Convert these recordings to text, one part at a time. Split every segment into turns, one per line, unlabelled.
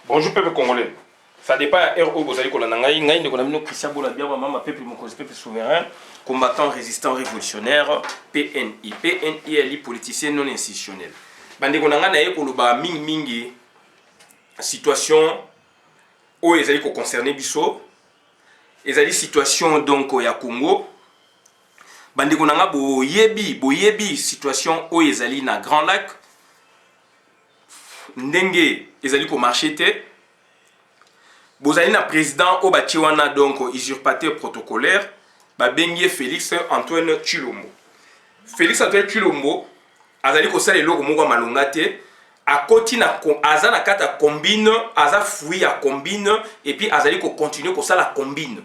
Bonjour peuple congolais. Ça dépend de RO Bozali Kolanangaï, Ngaï, Christian Bolabia, maman, peuple Mokosi, peuple souverain, combattant, résistant, révolutionnaire, PNI. PNI est les politiciens non institutionnels. Bande Konanga naye Koloba Ming Mingi, situation où ils allaient concerner Bisso, ils allaient situation donc ya Congo. Bande Konanga boyebi, situation où ils allaient na Grand Lac. Ndenge ils allaient marcher te. Bozali na président au Batiwana donc usurpateur protocolaire, Babengie Félix Antoine Tshilombo. Félix Antoine Tshilombo azali kosala eloko moko malonga te, akoti na aza na kata combine, aza fui ya combine et puis azali ko continuer kosala combine.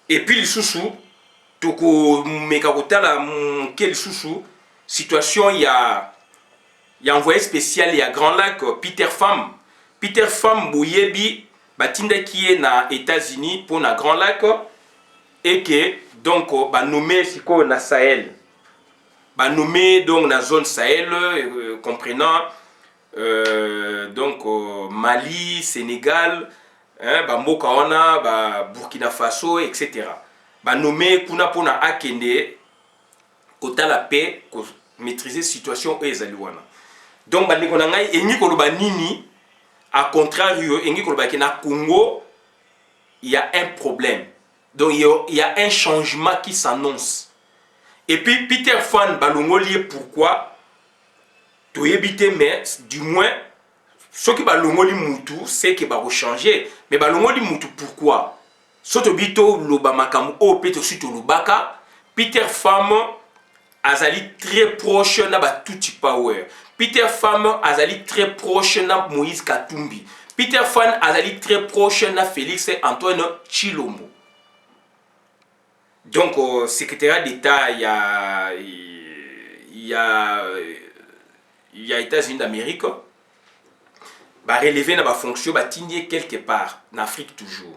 Et puis lisusu toko meka kotala ke lisusu situation ya envoyé spécial ya Grand Lac Peter Pham boyebi batinda qui est na États-Unis pour na Grand Lac et que donc ba nommé siko na Sahel, ba nommé donc na zone Sahel comprenant donc Mali, Sénégal, ba mboka wana ba Burkina Faso etc. Ba nommé kuna pona akende kota la paix ko maîtriser situation ezali wana. Donc ba ndeko na ngai engi koloba nini. A contrario, na Congo, il y a un problème. Donc il y a un changement qui s'annonce. Et puis Peter Pham balongoli pourquoi tu éviter mais du moins ce qui balongoli mutu c'est que va changer. Mais balongoli mutu pourquoi? Soto bito loba makamu o peto suto lobaka Peter Pham azali très proche na ba tuti power. Peter Pham azali très proche na Moïse Katumbi. Peter Pham azali très proche na Félix Antoine Tshilombo. Donc secrétaire d'État il y a États-Unis d'Amérique ba relever na ba fonction ba tindie quelque part en Afrique toujours.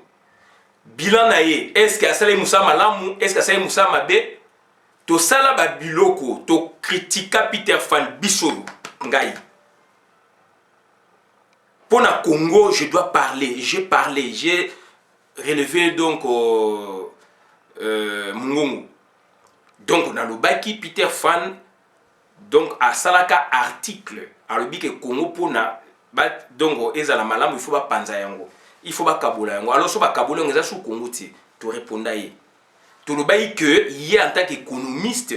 Bilan naé, est-ce que asale Moussa malamu, est-ce que asale Moussa mabe? To sala ba biloko, to critica Peter Pham bisolo. Ngai. Pour na Congo, je dois parler. J'ai parlé, j'ai relevé donc Mungongo. Donc dans le baki Peter Pham donc à salaka article alors que Congo pour na donc ezala malamu il faut pas panza yango. Il faut pas kabola yango. Alors so ba kabola yango za sous Congo ti to répondre yi. To le baki que il en tant qu'économiste.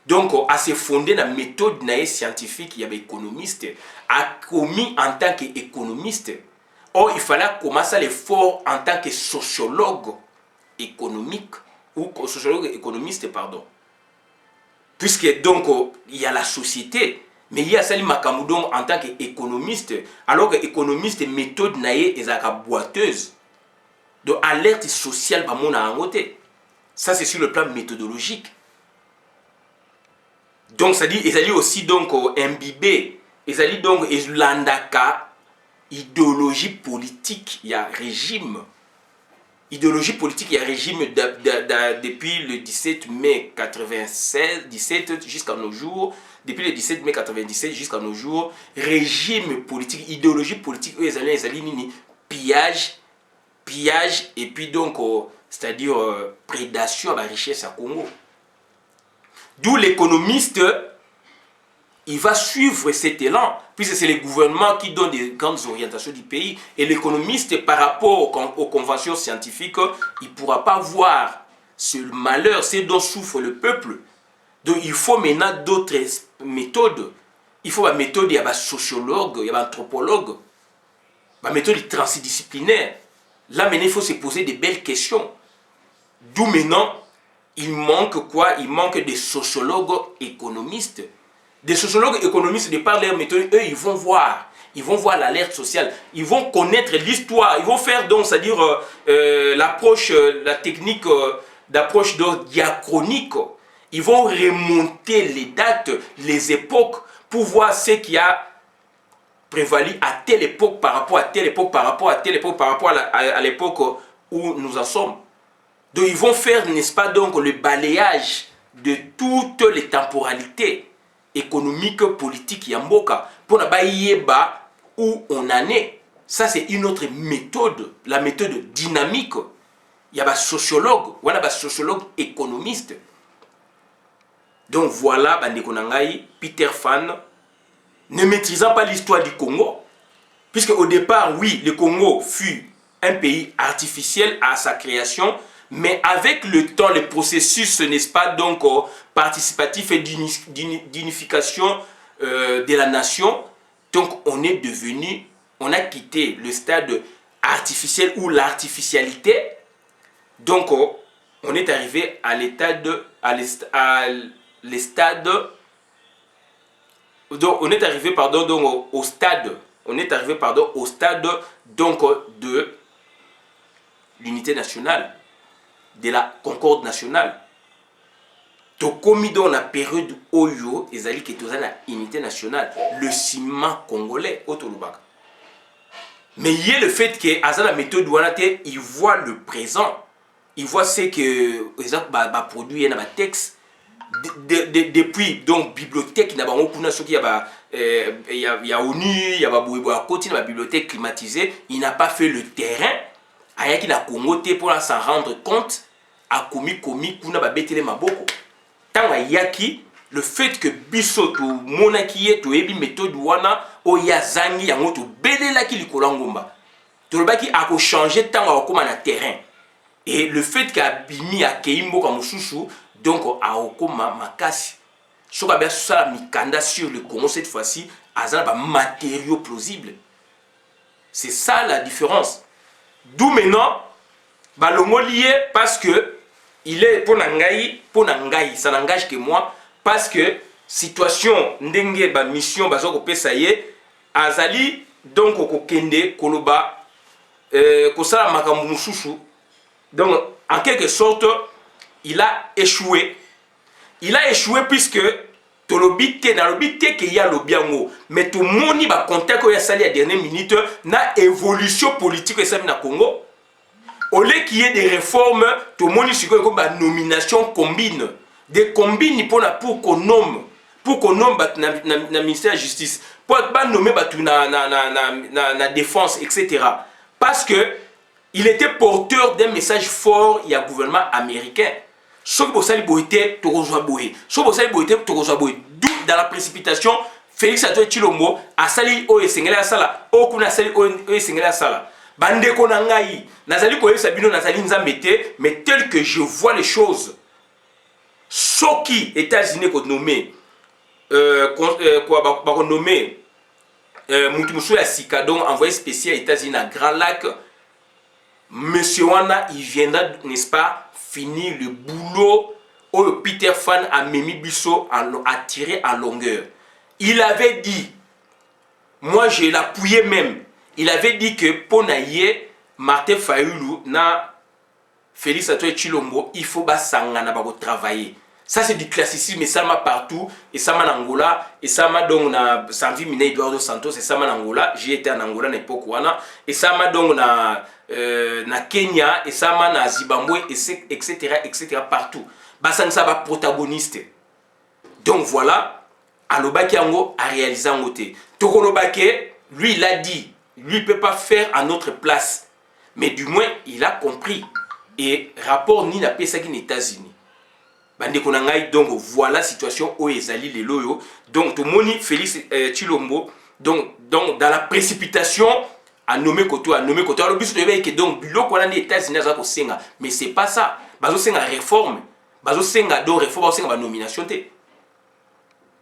Donc, à se fonder dans la méthode scientifique, il y avait économiste, a commis en tant qu'économiste. Or, il fallait commencer l'effort en tant que sociologue économique, ou sociologue économiste, pardon. Puisque donc, il y a la société, mais il y a Sali Makamoudon en tant qu'économiste, alors que économiste, méthode naïe est la boiteuse. Donc, alerte sociale, ça c'est sur le plan méthodologique. Donc, ça dit, ils allaient aussi donc imbibé, ils allaient donc landaka idéologie politique, il y a régime. Idéologie politique, il y a régime depuis le 17 mai 96, 17 jusqu'à nos jours, depuis le 17 mai 97 jusqu'à nos jours, régime politique, idéologie politique, eux, ils allaient nini, pillage, et puis donc, c'est-à-dire prédation à la richesse à Congo. D'où l'économiste, il va suivre cet élan, puisque c'est le gouvernement qui donne des grandes orientations du pays. Et l'économiste, par rapport aux conventions scientifiques, il ne pourra pas voir ce malheur, ce dont souffre le peuple. Donc il faut maintenant d'autres méthodes. Il faut une méthode, il y a un sociologue, il y a un anthropologue, une méthode transdisciplinaire. Là maintenant, il faut se poser des belles questions. D'où maintenant, il manque quoi? Il manque des sociologues économistes. Des sociologues économistes, de par leur méthode, eux, ils vont voir l'alerte sociale. Ils vont connaître l'histoire. Ils vont faire donc, c'est-à-dire l'approche, la technique d'approche diachronique. Ils vont remonter les dates, les époques, pour voir ce qui a prévalu à telle époque par rapport à telle époque, par rapport à telle époque, par rapport à l'époque où nous en sommes. Donc ils vont faire, n'est-ce pas, donc le balayage de toutes les temporalités économiques, politiques, yamboka, pour ne pas où on en est. Ça, c'est une autre méthode, la méthode dynamique. Il y a des sociologues, voilà, des sociologues économistes. Donc voilà, Peter Fan, ne maîtrisant pas l'histoire du Congo, puisque au départ, oui, le Congo fut un pays artificiel à sa création, mais avec le temps, le processus, n'est-ce pas, donc participatif et d'unification de la nation, donc on est devenu, on a quitté le stade artificiel ou l'artificialité, donc on est arrivé à l'état de, les stades, donc on est arrivé pardon donc au stade, on est arrivé pardon au stade donc de l'unité nationale, de la concorde nationale. Tokomi dans la période oyo ezali que toza la unité nationale, le ciment congolais autolubaka. Mais il y a le fait que à la méthode ouanate, il voit le présent, il voit ce que exemple ba produit na ba texte depuis donc bibliothèque na bango kuna soki il y a ONU, il y a ba boyebo à côté na ba bibliothèque climatisée, il n'a pas fait le terrain ayaki na Congo te pour s'en rendre compte a komi kuna ba betele maboko. Tanga yaki le fait que biso to monaki ye to ebi méthode wana o ya zangi yango to belelaki likolo ngomba. To lobaki a ko changer tanga okoma na terrain. Et le fait qu'abimi a keimbo comme chouchou, donc a okoma makasi. Soka bien ça mikanda sur le Congo cette fois-ci, azala ba matériaux plausibles. C'est ça la différence. D'où maintenant balongo lié parce que il est pour nangai, ça n'engage que moi parce que situation ndenge ba mission bazoko pesa ye azali donc okokende koloba kosala makambo mususu. Donc, en quelque sorte, il a échoué. Il a échoué puisque dans le but qu'il y a le biango, mais tout le monde va compter qu'il y a sali à dernière minute, na évolution politique et ça na Congo. Au lieu qu'il y ait des réformes, tout le monde se comme une nomination combine, des combines pour qu'on nomme na ministère de la justice, pour pas nommer na défense, etc. Parce que il était porteur d'un message fort il y a un gouvernement américain. D'où dans la précipitation, Félix Antoine Tshilombo a sali o esengela sala, o kuna sali o esengela sala. Bande konangai, nazali ko sabino nazali nzambete, mais tel que je vois les choses, Soki États-Unis ko nommé quoi ba nommé Mutumusou ya Sika donc envoyé spécial États-Unis à Grand Lac. Monsieur Wana, il viendra, n'est-ce pas, finir le boulot où Peter Fan a Memi Bisso a tiré en longueur. Il avait dit, moi je l'appuyais même, il avait dit que pour naïe, Martin Fayulu, na Félix Antoine Tshilombo, il faut basangana ba travailler. Ça c'est du classicisme et ça m'a partout, et ça m'a en Angola, et ça m'a donc na Sanvi Mine Eduardo Santos, et ça m'a en Angola, j'ai été en Angola à l'époque, et ça m'a donc na Kenya, et ça m'a na Zimbabwe, etc., etc., partout. Basang ça va protagoniste. Donc voilà, Alobaki Ango a réalisé en côté. Tokolobake, lui il a dit, lui il peut pas faire à notre place, mais du moins il a compris. Et rapport ni la PSA qui États-Unis. Donc voilà la situation où ezali les loyo. Donc tout le monde Félix Tshilombo donc dans la précipitation a nommé Koto alors bis que donc biloko wana les États-Unis za ko senga mais c'est pas ça bazo senga réforme bazo senga do réforme senga ba nomination té.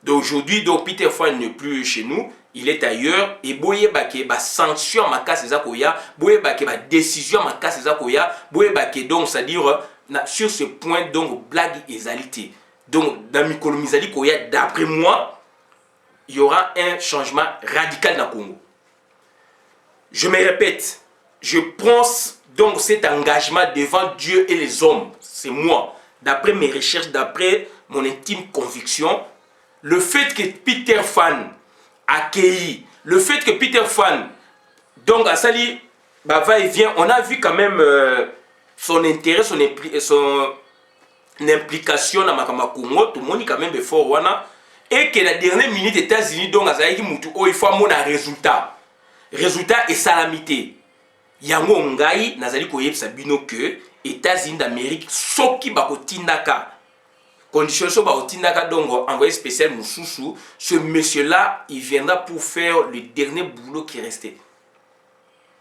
D'aujourd'hui donc Peter Fan n'est plus chez nous, il est ailleurs et boye baké ba sanction makasi za koya boye baké ba décision makasi za koya boye baké donc c'est à dire sur ce point, donc, blague et égalité. Donc, dans Mikolomizali, d'après moi, il y aura un changement radical dans le Congo. Je me répète, je pense donc cet engagement devant Dieu et les hommes, c'est moi, d'après mes recherches, d'après mon intime conviction, le fait que Peter Fan a accueilli, le fait que Peter Fan, donc, à Sali, va et vient, on a vu quand même. Son intérêt, son implication dans Makama Congo, tout le monde est quand même fort. Et que la dernière minute, États-Unis, donc, il faut un résultat. résultat et salamité yango ngai nazali koyebisa bino que États-Unis d'Amérique soki bakotindaka condition so bakotindaka donc envoyé spécial mususu, ce monsieur là il viendra pour faire le dernier boulot qui restait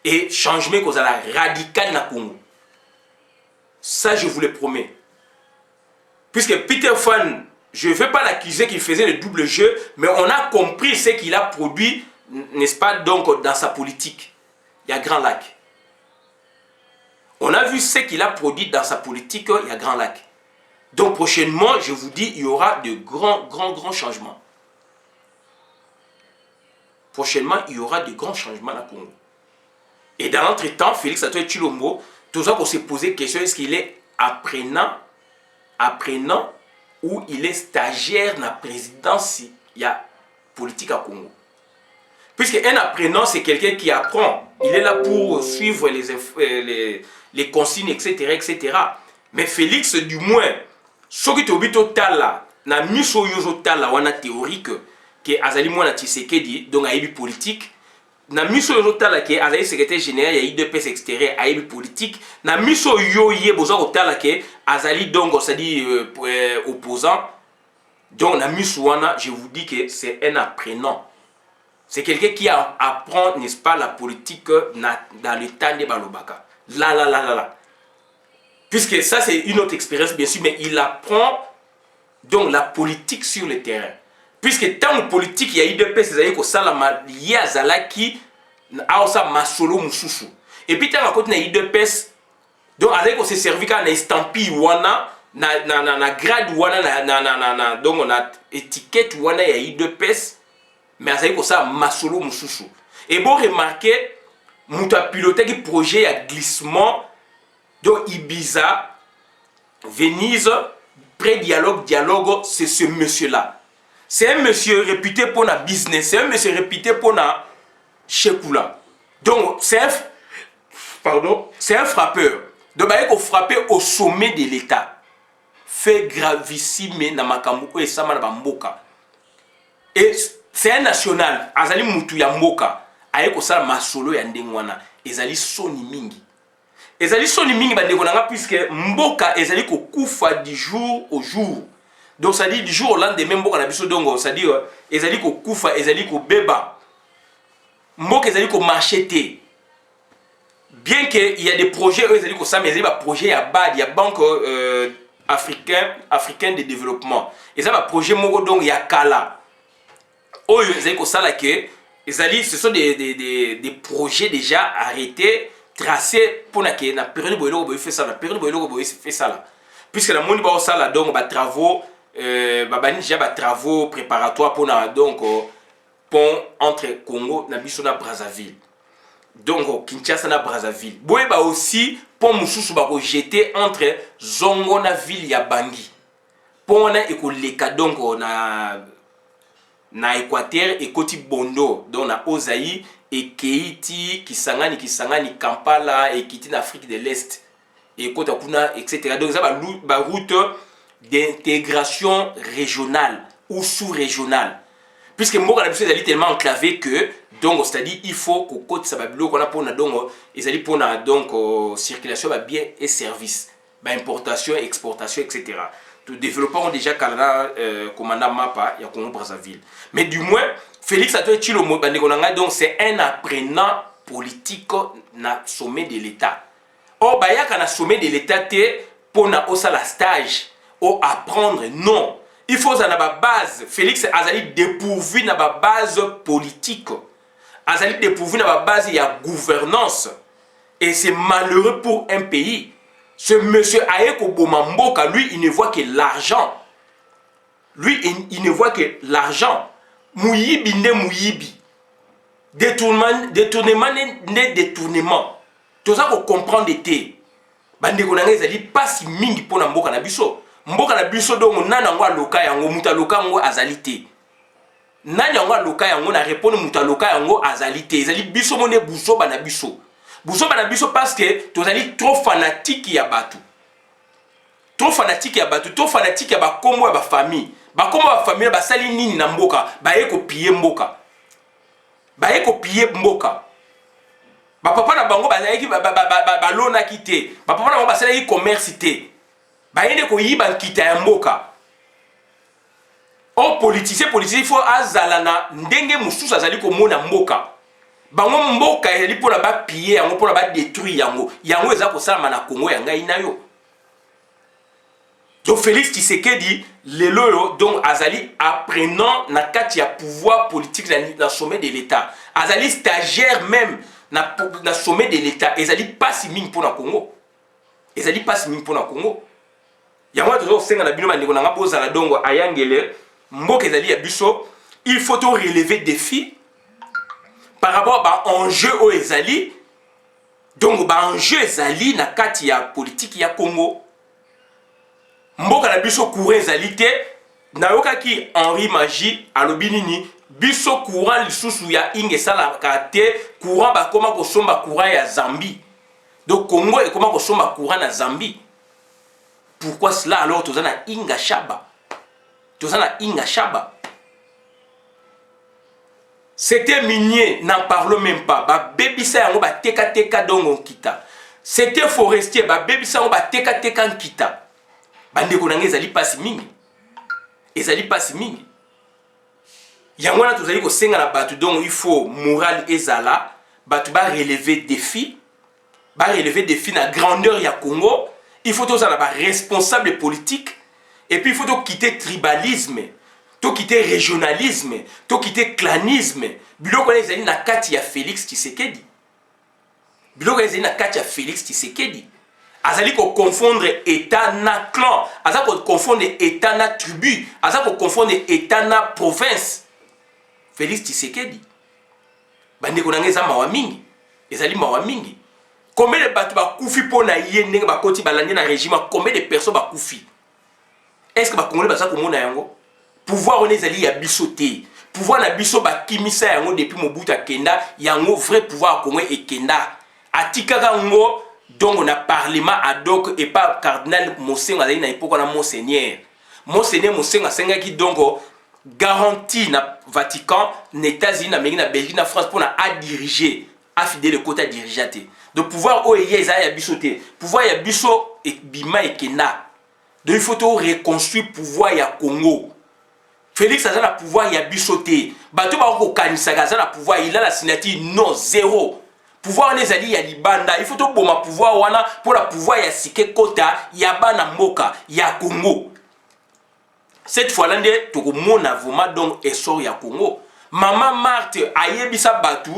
et changement kozala radical na Congo. Ça je vous le promets, puisque Peter Fan, je ne vais pas l'accuser qu'il faisait le double jeu, mais on a compris ce qu'il a produit, n'est-ce pas, donc dans sa politique. Il y a Grand Lac. On a vu ce qu'il a produit dans sa politique, il y a Grand Lac. Donc prochainement, je vous dis, il y aura de grands changements. Prochainement, il y aura de grands changements à Congo. Et dans l'entretemps, Félix Antoine Tshilombo, tout ça qu'on s'est posé la question, est-ce qu'il est apprenant ou il est stagiaire dans la présidence, il y a politique à Congo. Puisque un apprenant, c'est quelqu'un qui apprend. Il est là pour suivre les consignes, etc. Mais Félix, du moins, ce qui est tala, na miso yozo tala wana théorique, que azali mwana Tshisekedi, donc a eu politique. Na miso yozo tala que azali secrétaire général, il y a eu deux PS extérieurs, a eu politique. Na miso yoye boza tala que azali donc ça dit opposant. Donc na miso wana, je vous dis que c'est un apprenant. C'est quelqu'un qui apprend, n'est-ce pas, la politique dans le temps de Balobaka. Là. Puisque ça, c'est une autre expérience, bien sûr, mais il apprend donc la politique sur le terrain. Puisque tant de politique, il y a eu deux personnes qui ont lié à Zalaki, à Masolo Moussoussou. Et puis, tant qu'il y a eu deux personnes, donc, avec on s'est servi quand on a estampillé, na grade, donc on a étiquette, il y a eu deux personnes. Mais azali ko ça masolo mususu. Et bon remarquer muta piloté qui projet à glissement donc Ibiza Venise pré-dialogue c'est ce monsieur là. C'est un monsieur réputé pour la business, c'est un monsieur réputé pour la chekula. Donc c'est un frappeur. Donc il faut frapper au sommet de l'état. Fait gravissime na makambo et ça na bamboka. Et c'est un national, azali mutu ya mboka, aye kosala masolo ya ndengwana, ezali soni mingi. Ezali soni mingi bandeko nanga puisque mboka ezali kokufa du jour au jour. Donc ça dit du jour au lendemain mboka na biso dongo, ça dit ezali kokufa, ezali kobeba. Mboka ezali ko marcheter. Bien que il y a des projets ezali ko ça mais ezali ba projet ya BAD, ya banque africaine de développement. Ezali ba projet moko donc ya kala. Ce sont des projets déjà arrêtés, tracés pour la période où il fait ça, la période où il fait ça. Puisque la monde va ça donc travaux, travaux préparatoires pour donc pont entre Congo et Brazzaville. Donc Kinshasa et Brazzaville. Boye ba aussi pont mususu ba ko jeter entre Zongo na ville ya Bangui. Pont na ekoleka donc na Équateur et Koti Bondo, donc na Ozaï et Keiti, Kisangani, Kampala et Kiti en Afrique de l'Est et Kota Kuna, etc. Donc ça va la route d'intégration régionale ou sous-régionale. Puisque Mboka na est tellement enclavé que donc c'est-à-dire il faut que côté ça va qu'on a pour donc donc circulation va bien et service, importation, exportation, etc. Tout développement déjà Canada commandant Mapa ya Congo Brazzaville. Mais du moins Félix Antoine Tshilombo donc c'est un apprenant politique na sommet de l'État. Or bayaka na sommet de l'État te pour na osala stage ou apprendre non. Il faut ça na ba base. Félix azali dépourvu na ba base politique. Azali dépourvu na ba base ya gouvernance. Et c'est malheureux pour un pays. Ce monsieur Ayeko Bomamboka, lui, il ne voit que l'argent. Lui, il ne voit que l'argent. Mouyibi ne mouyibi. Détournement ne détournement. Tout ça qu'on comprend d'été. Bande konanga ezali pas mingi pour mboka na biso. Mboka na biso donc nana ngwa loka yango muta loka ngo azalité. Nana ngwa loka yango na répondre muta loka yango azalité. Ezali biso mone buso bana biso. Buso bana biso parce que tu es trop fanatique ya batu. Trop fanatique ya batu, trop fanatique ya ba kombo ya ba famille. Ba kombo ya famille ba sali nini na mboka, ba ye ko piller mboka. Ba ye ko piller mboka. bapapa na bango bazalaki balonaki te, bapapa na bango basalaki commerce te, bayende koyiba nkita ya mboka. O politicien il faut azala na ndenge mususu azali komona mboka. Bango mboka ezali mpona bapiller yango, mpona badétruire yango, yango eza kosalama na Congo ya ngai na yo. Donc Félix Tshisekedi lelo yo donc azali apprenant na kati ya pouvoir politique na sommet de l'État, azali stagiaire même na sommet de l'État, ezali pasi mingi mpona Congo, ezali pasi mingi mpona Congo. Yango tozo senga na bino bandeko na nga bozala dongo ayangele mboka ezali ya biso, il faut to relever défi par rapport à enjeu au ezali. Donc ba enjeu ezali na kati ya politique ya Congo. Mboka na biso courant ezali te, na yokaki Henri Magie alobi nini biso courant lisusu ya ingesala kate courant bakoma kosomba courant ya Zambie. Donc Congo ekoma kosomba courant na Zambie. Pourquoi cela alors tozana inga shaba? Tozana inga shaba. C'était minier, n'en parlons même pas. Ba bebisa yango ba teka teka dongo kita. C'était forestier, ba bebisa yango ba teka teka kita. Bandeko nange ezali pasi mingi. Ezali pasi mingi. Yango na tozali ko senga na batu donc il faut moral ezala, batu ba relever défi. Ba relever défi na grandeur ya Congo. Il faut tous avoir responsable politique. Et puis il faut tout quitter tribalisme, tout quitter régionalisme, tout quitter clanisme. Biloko ezali na kati ya Félix Tshisekedi. Biloko ezali na kati ya Félix Tshisekedi. Azali ko confondre état na clan, azali ko confondre état na tribu, azali ko confondre état na province. Félix Tshisekedi. Bandeko na ngeza mawa mingi. Ezali mawa mingi. Combien de bateaux ba koufi pour na yé ndenge ba koti balandi na régime, combien de personnes ba koufi? Est-ce que ba congolais ba sa komona yango? Pouvoir on ezali ya biso te. Pouvoir na biso ba kimisa yango depuis Mobutu Kenda, yango vrai pouvoir congolais et Kenda. Atikaka ngo donc on a parlement ad hoc et pas cardinal Mosengo azali na époque na Monseigneur. Monseigneur Mosengo asengaki donc garantie na Vatican, na États-Unis, na Amérique, na Belgique, na France pour na à diriger, à fidèle le côté dirigeateur. De pouvoir o ya biso te, pouvoir ya biso et bima et Kenda. Donc il faut tout reconstruire pouvoir ya Congo. Félix a le pouvoir ya biso te. Bato ba ko kanisa a le pouvoir, il a la signature non zéro. Pouvoir on ezali ya libanda, il faut tout boma pouvoir wana pour la pouvoir ya sike kota ya bana mboka ya Congo. Cette fois là ndé to ko mona vraiment donc essor ya Congo. Maman Marthe ayebisa batu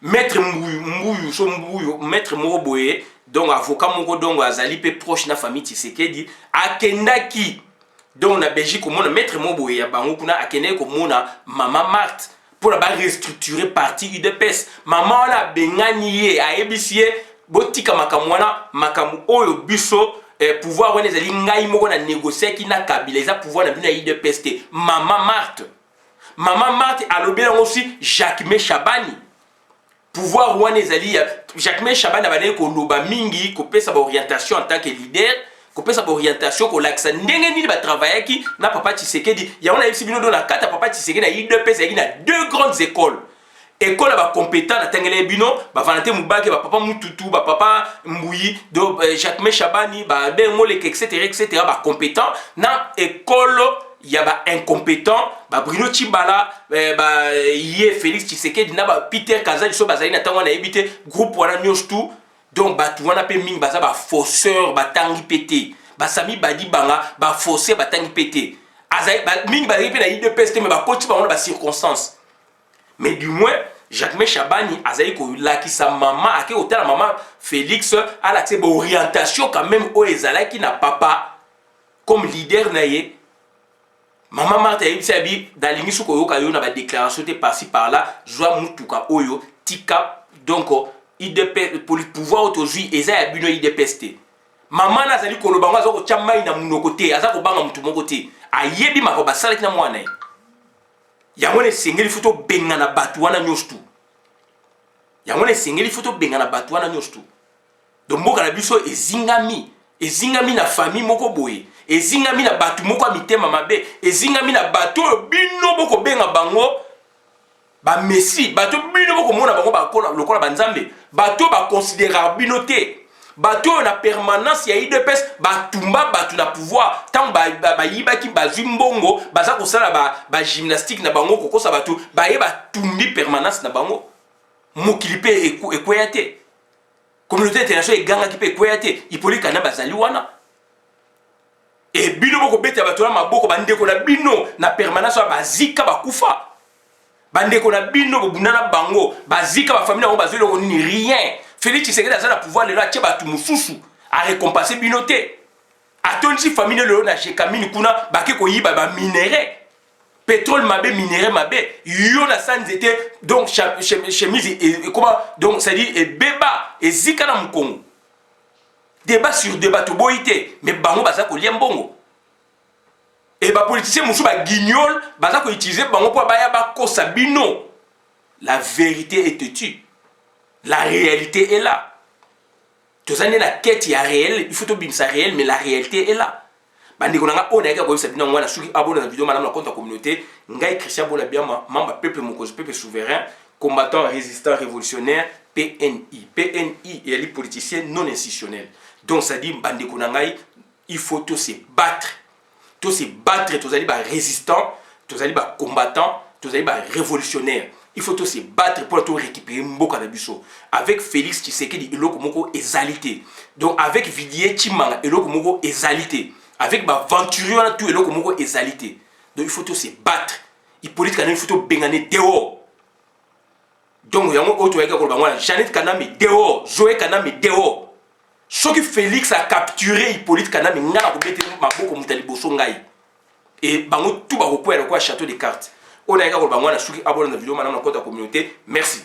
Maître Mbouyo, Maître Moroboye, donc avocat moko donc azali pe proche na famille Tshisekedi, akendaki donc na Belgique comme on Maître Moroboye ya bango kuna akendaki comme on Maman Marthe pour la restructurer partie UDPS. Maman ona bengani ye ayebisi ye botika makamwana makamu oyo biso pouvoir on ezali ngai moko na négocier ki na Kabila eza pouvoir na bina UDPS te. Maman Marthe alobela aussi Jacques Chabani. Pouvoir wana ezali Jacques Chabani abane ko loba mingi ko pesa ba orientation en tant que leader, ko pesa ba orientation ko laksa ndenge nini ba travailler ki na papa Tshisekedi. Ya on a ici bino do na kata papa Tshisekedi na UDPS ya na deux grandes écoles. École ba compétent na tangele bino ba Valentin Mubake ba papa Mututu ba papa Mbuyi do Jacques Chabani ba Ben Molek etc ba compétent na école ya ba incompétent ba Bruno Tshibala ba yé Félix Tshisekedi na ba Peter Kazali so bazali na tango na ebité groupe wana nyostou donc ba tuwana pe mingi baza ba fausseur ba tangi pété ba Sami Badi banga ba fausser ba tangi pété azali ba mingi bazali pe na IDPS mais ba koti ba ba circonstances mais du moins Jacques Chabani azali ko lakisa maman ake otala maman Félix a l'accès ba orientation quand même o ezalaki na papa comme leader na ye. Maman Marthe Aïbsabi, dans l'émission Koyoka, il y a des déclarations par-ci par-là, Joa Moutuka Oyo, Tika, donc, pour le pouvoir aujourd'hui, et ça y a bien IDPST. Maman Nazali Kolobanga, Zoko Chamay na mon côté, Azako Banga Moutou mon côté, Ayebi Maroba Salek na Moine. Yamone Sengeli Photo Bengana Batouana Nyostu. Yamone Sengeli Photo Bengana Batouana Nyostu. Donc, Moka Nabiso et Zingami. Et Zingami na famille Moko Boye. Et Zingami na batu moko mitema mabe. Et Zingami na batu bino boko benga bango. Ba messi. Batu bino bino boko mona bango bakola lokola banzambe bato ba considérer bino te bato na permanence ya IDPS batumba bato na pouvoir tant ba yibaki bazwi mbongo baza kosala ba gymnastique na bango kokosa bato baye batumbi permanence na bango mokili pe ekweya te communauté internationale egangaki pe ekweya te Hippolyte Kana bazali wana e bino boko beta bato na maboko bandeko na bino na permanence bazika bakufa bandeko na bino bobundana bango bazika ba famille bango bazwi loko ni rien Félix Tshisekedi aza na pouvoir lelo atie bato mosusu a récompenser bino te atonisi famille lelo na jekamini kuna bake koyiba ba minere pétrole mabe minere mabe yo na sanzete donc chemise et comment donc ça dit et beba et zika na mukongo débat sur débat to boité mais bango baza ko lia mbongo et ba politicien musu ba guignol baza ko utiliser bango pour baya ba kosa bino la vérité est têtue. La réalité est là. Tous les la quête est réelle, il faut tout bien ça réel, mais la réalité est là. Bandi konanga on a gagné ça bien ngwana suki abonné la vidéo madame la compte communauté ngai Christian Bola bien membre peuple mokozi peuple souverain combattant résistant révolutionnaire PNI et les politiciens non institutionnels. Donc ça dit bandi konanga il faut tous se battre. Tous se battre, tous allez ba résistant, tous allez ba combattant, tous allez ba révolutionnaire. Il faut tous se battre pour tout récupérer Mboka Nabiso. Avec Félix Tshisekedi, il est exalité. Donc avec Vidier Chimanga, il est exalité. Avec Venturion, tout il est exalité. Donc il faut tous se battre. Hippolyte Kana, il faut tout benganer dehors. Donc il y a un autre qui Janet Kaname dehors, Zoé Kaname dehors. Ce que Félix a capturé Hippolyte Kaname, il a et bango tout ba ko château de cartes. On a également la vidéo, madame la communauté. Merci.